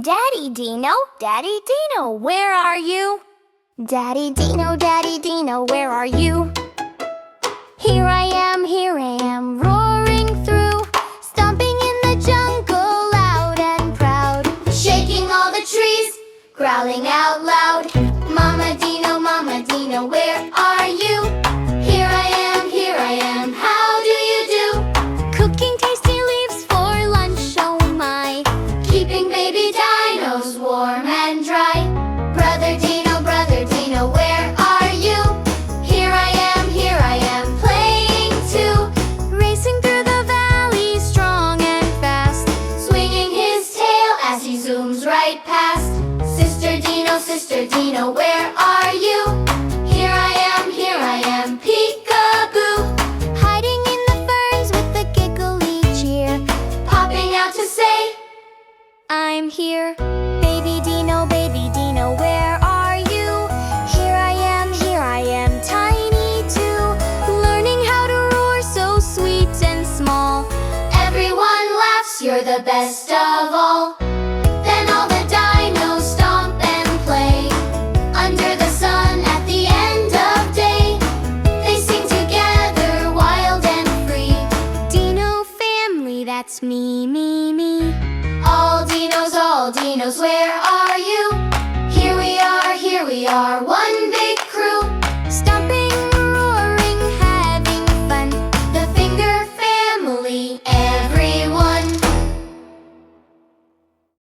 Daddy Dino, where are you? Daddy Dino, where are you? Here I am, roaring through, stomping in the jungle, loud and proud, shaking all the trees, growling out loud. Mama Dino, where are you? Here I am, how do you do? Cooking tasty leaves for lunch, oh my, keeping baby dinos warm and dry. Brother Dino, where are you? Here I am, playing too, racing through the valley, strong and fast, swinging his tail as he zooms right past. Sister Dino, where are you? Here I am, peekaboo, hiding in the ferns with a giggly cheer, popping out to say, I'm here. Baby Dino, where are you? Here I am, tiny too, learning how to roar so sweet and small. Everyone laughs, you're the best of all. Then all the dinos stomp and play under the sun at the end of day. They sing together, wild and free. Dino family, that's me. All dinos, where